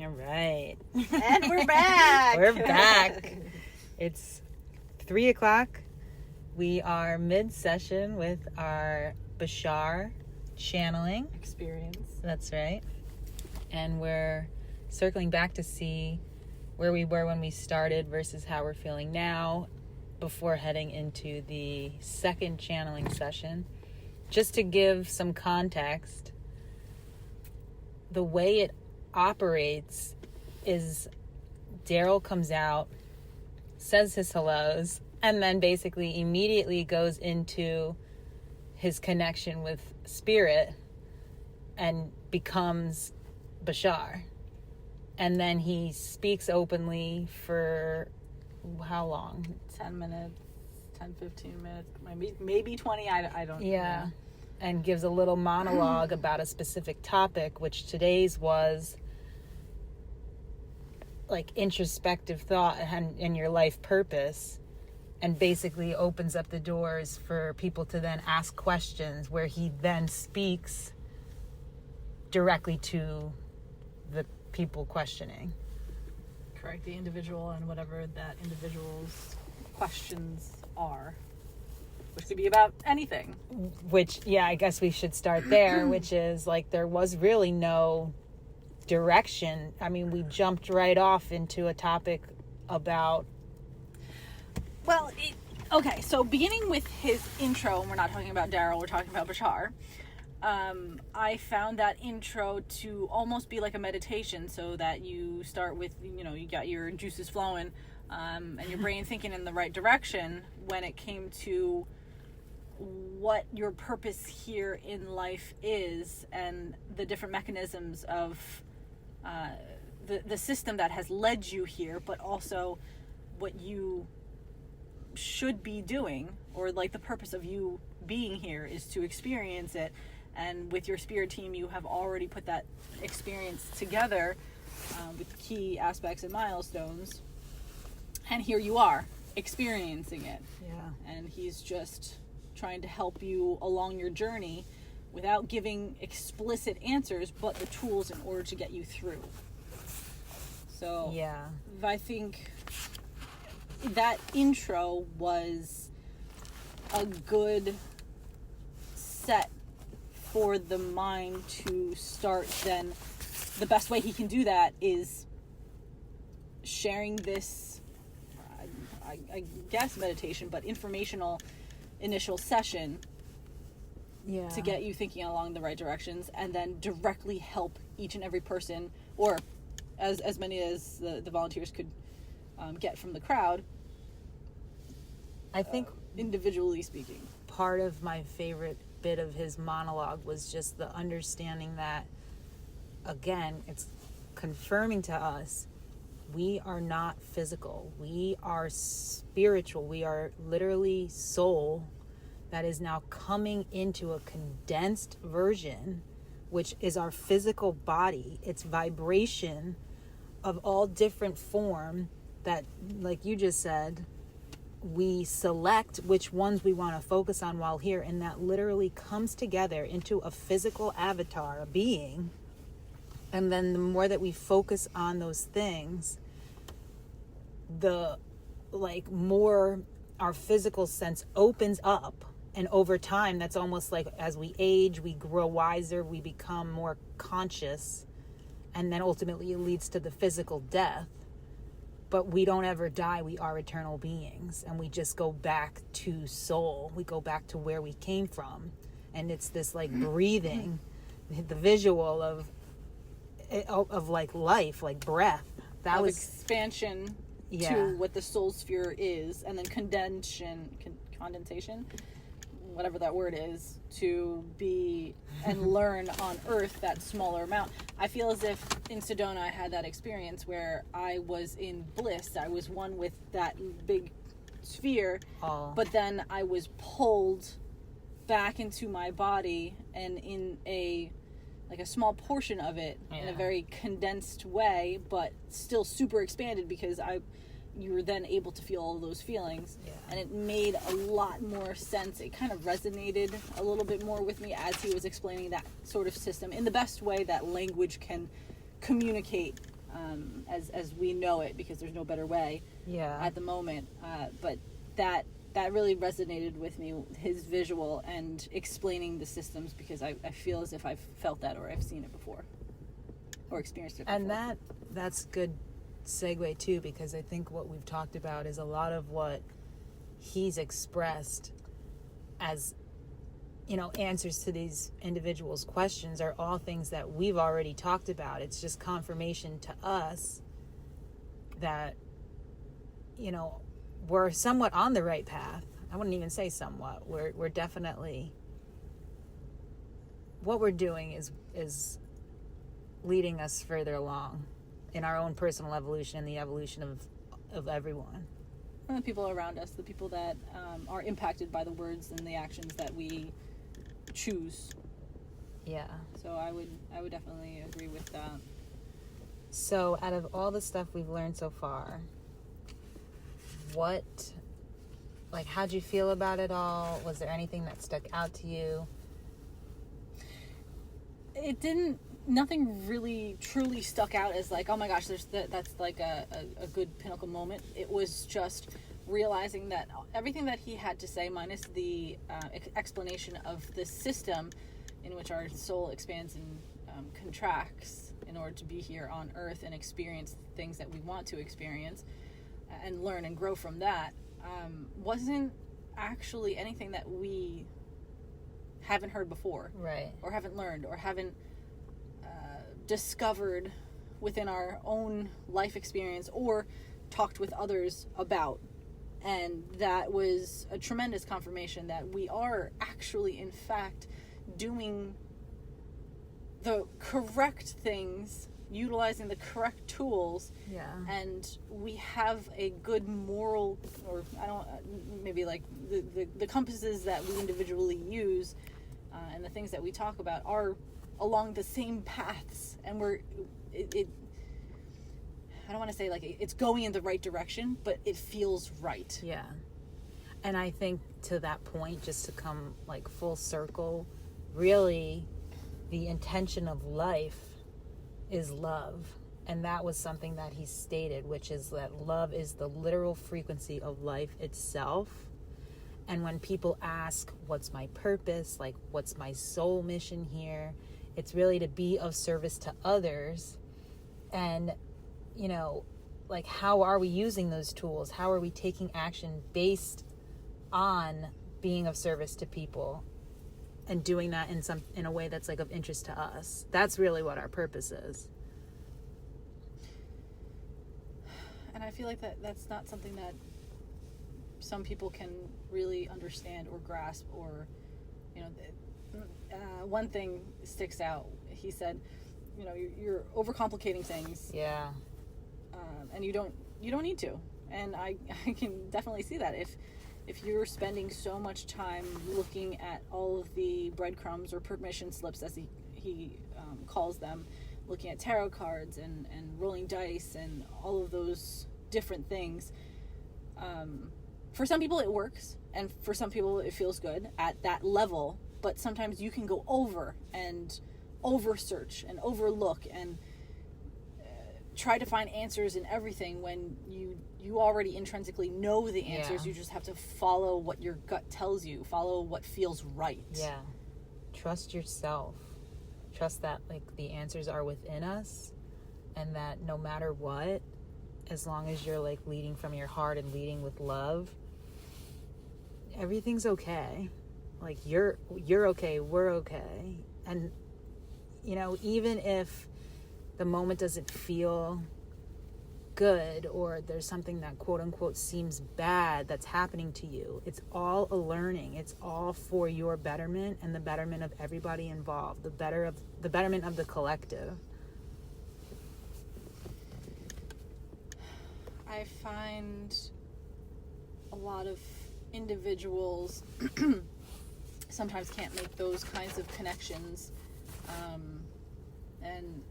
All right. And we're back. We're back. It's 3 o'clock. We are mid-session with our Bashar channeling experience. That's right. And we're circling back to see where we were when we started versus how we're feeling now before heading into the second channeling session. Just to give some context, the way it operates is Daryl comes out, says his hellos, and then basically immediately goes into his connection with spirit and becomes Bashar. And then he speaks openly for how long? 10 minutes, 10, 15 minutes, maybe 20, I don't know. Yeah. And gives a little monologue about a specific topic, which today's was like introspective thought and your life purpose, and basically opens up the doors for people to then ask questions, where he then speaks directly to the people questioning. Correct, the individual and whatever that individual's questions are, which could be about anything. Which, yeah, I guess we should start there, which is like there was really no direction. I mean, we jumped right off into a topic about... Well, okay, so beginning with his intro, and we're not talking about Daryl, we're talking about Bashar. I found that intro to almost be like a meditation, so that you start with, you got your juices flowing, and your brain thinking in the right direction when it came to what your purpose here in life is, and the different mechanisms of the system that has led you here, but also what you should be doing, or like the purpose of you being here is to experience it. And with your spirit team, you have already put that experience together with key aspects and milestones, and here you are experiencing it. Yeah. And he's just trying to help you along your journey without giving explicit answers, but the tools in order to get you through. So yeah, I think that intro was a good set for the mind to start. Then the best way he can do that is sharing this, I guess meditation, but informational initial session, yeah, to get you thinking along the right directions, and then directly help each and every person, or as many as the volunteers could get from the crowd. I think individually speaking, part of my favorite bit of his monologue was just the understanding that, again, it's confirming to us, we are not physical, we are spiritual, we are literally soul that is now coming into a condensed version, which is our physical body. It's vibration of all different form that, like you just said, we select which ones we want to focus on while here, and that literally comes together into a physical avatar, a being. And then the more that we focus on those things, the more our physical sense opens up. And over time, that's almost like as we age, we grow wiser, we become more conscious, and then ultimately it leads to the physical death. But we don't ever die. We are eternal beings, and we just go back to soul. We go back to where we came from. And it's this like breathing, the visual of like life, like breath. That of was expansion, yeah, to what the soul sphere is, and then condensation, whatever that word is, to be and learn on Earth that smaller amount. I feel as if in Sedona I had that experience where I was in bliss. I was one with that big sphere, but then I was pulled back into my body, and in a small portion of it, in a very condensed way, but still super expanded, because you were then able to feel all those feelings, and it made a lot more sense. It kind of resonated a little bit more with me as he was explaining that sort of system in the best way that language can communicate as we know it, because there's no better way Yeah. at the moment. But that really resonated with me, his visual and explaining the systems, because I feel as if I've felt that, or I've seen it before, or experienced it before. And that's good segue too, because I think what we've talked about is a lot of what he's expressed as, you know, answers to these individuals' questions are all things that we've already talked about. It's just confirmation to us that, you know, we're somewhat on the right path. I wouldn't even say somewhat. We're definitely, what we're doing is leading us further along in our own personal evolution and the evolution of everyone. And the people around us, the people that are impacted by the words and the actions that we choose. Yeah. So I would definitely agree with that. So out of all the stuff we've learned so far, how'd you feel about it all? Was there anything that stuck out to you? Nothing really truly stuck out as like, oh my gosh, that's like a good pinnacle moment. It was just realizing that everything that he had to say, minus the explanation of the system in which our soul expands and contracts in order to be here on earth and experience things that we want to experience and learn and grow from that, wasn't actually anything that we haven't heard before. Right. Or haven't learned, or haven't discovered within our own life experience, or talked with others about. And that was a tremendous confirmation that we are actually, in fact, doing the correct things, utilizing the correct tools. Yeah. And we have a good moral, or maybe like the compasses that we individually use and the things that we talk about are along the same paths, and I don't want to say like it's going in the right direction, but it feels right. Yeah. And I think to that point, just to come like full circle, really the intention of life is love. And that was something that he stated, which is that love is the literal frequency of life itself. And when people ask, what's my purpose? Like, what's my soul mission here? It's really to be of service to others. And, you know, like, how are we using those tools? How are we taking action based on being of service to people and doing that in a way that's like of interest to us? That's really what our purpose is. And I feel like that's not something that some people can really understand or grasp, or, you know, one thing sticks out. He said, you know, you're overcomplicating things. Yeah. And you don't need to. And I can definitely see that. If you're spending so much time looking at all of the breadcrumbs or permission slips, as he calls them, looking at tarot cards and rolling dice and all of those different things, for some people it works, and for some people it feels good at that level, but sometimes you can go over search and overlook and try to find answers in everything when you already intrinsically know the answers. Yeah. You just have to follow what your gut tells you, follow what feels right. Yeah. Trust yourself. Trust that like the answers are within us, and that no matter what, as long as you're like leading from your heart and leading with love, everything's okay. Like you're okay, we're okay. And you know, even if the moment doesn't feel good, or there's something that quote unquote seems bad that's happening to you, it's all a learning. It's all for your betterment and the betterment of everybody involved, the betterment of the collective. I find a lot of individuals sometimes can't make those kinds of connections, and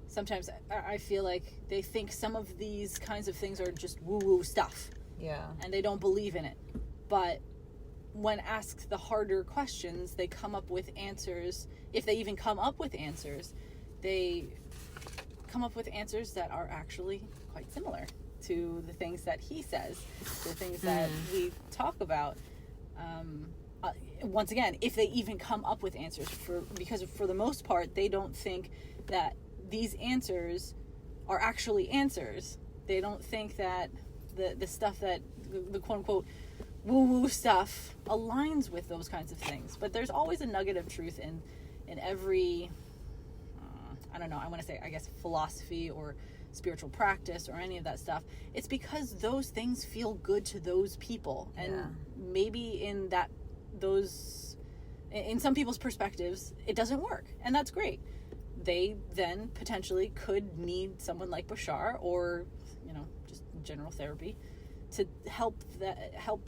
sometimes I feel like they think some of these kinds of things are just woo-woo stuff. Yeah. And they don't believe in it. But when asked the harder questions, they come up with answers. If they even come up with answers, they come up with answers that are actually quite similar to the things that he says, the things that we talk about. Once again, if they even come up with answers, because for the most part, they don't think that these answers are actually answers. They don't think that the stuff that, the quote-unquote woo-woo stuff aligns with those kinds of things. But there's always a nugget of truth in every, I don't know, I want to say, I guess, philosophy or spiritual practice or any of that stuff. It's because those things feel good to those people. And maybe in some people's perspectives, it doesn't work. And that's great. They then potentially could need someone like Bashar, or, just general therapy, to help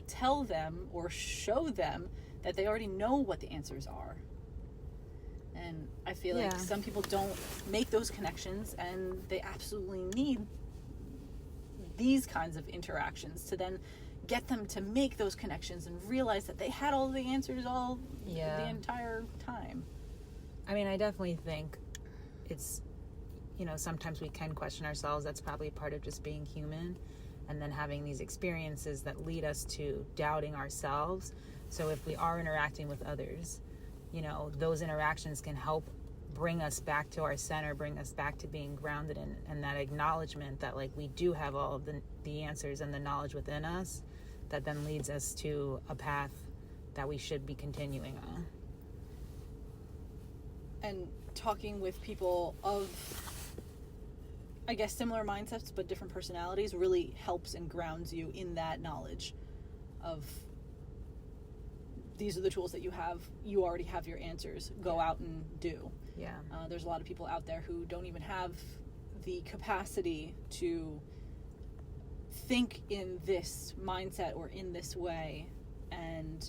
tell them or show them that they already know what the answers are. And I feel like some people don't make those connections, and they absolutely need these kinds of interactions to then get them to make those connections and realize that they had all the answers the entire time. I mean, I definitely think it's, sometimes we can question ourselves. That's probably part of just being human, and then having these experiences that lead us to doubting ourselves. So if we are interacting with others, those interactions can help bring us back to our center, bring us back to being grounded in, and that acknowledgement that, like, we do have all of the answers and the knowledge within us, that then leads us to a path that we should be continuing on. And talking with people of, I guess, similar mindsets but different personalities really helps and grounds you in that knowledge of, these are the tools that you have. You already have your answers. Go out and do. Yeah. There's a lot of people out there who don't even have the capacity to think in this mindset or in this way. And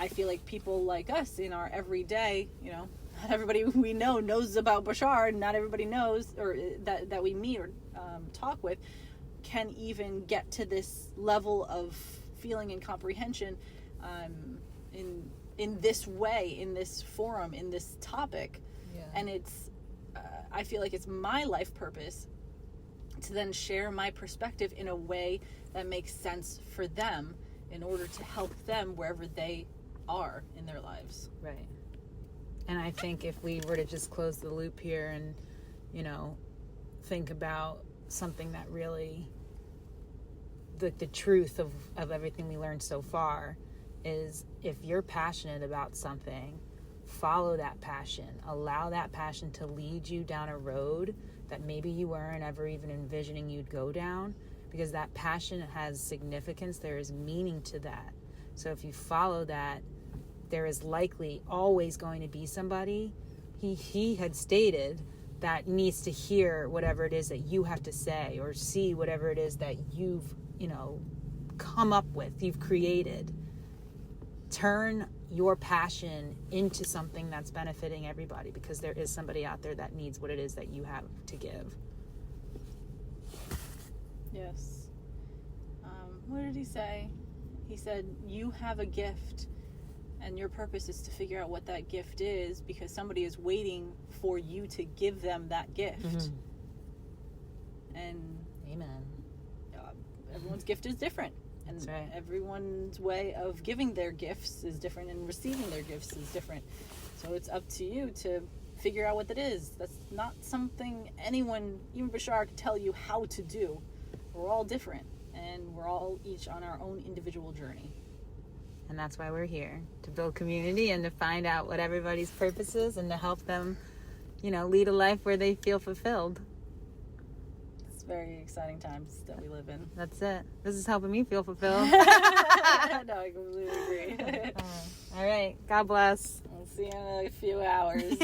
I feel like people like us in our everyday, not everybody we know knows about Bashar. Not everybody knows, or that we meet or talk with, can even get to this level of feeling and comprehension in this way, in this forum, in this topic. And it's I feel like it's my life purpose to then share my perspective in a way that makes sense for them, in order to help them wherever they are in their lives. Right. And I think if we were to just close the loop here and think about something that really, the truth of everything we learned so far is, if you're passionate about something, follow that passion. Allow that passion to lead you down a road that maybe you weren't ever even envisioning you'd go down, because that passion has significance. There is meaning to that. So if you follow that, there is likely always going to be somebody, he had stated, that needs to hear whatever it is that you have to say, or see whatever it is that you've come up with, you've created. Turn your passion into something that's benefiting everybody, because there is somebody out there that needs what it is that you have to give. Yes. What did he say? He said, you have a gift, and your purpose is to figure out what that gift is, because somebody is waiting for you to give them that gift. Mm-hmm. And amen. Everyone's gift is different. And That's right. Everyone's way of giving their gifts is different, and receiving their gifts is different. So it's up to you to figure out what that is. That's not something anyone, even Bashar, could tell you how to do. We're all different, and we're all each on our own individual journey. And that's why we're here, to build community and to find out what everybody's purpose is, and to help them, lead a life where they feel fulfilled. It's very exciting times that we live in. That's it. This is helping me feel fulfilled. No, I completely agree. All right. God bless. We'll see you in a few hours.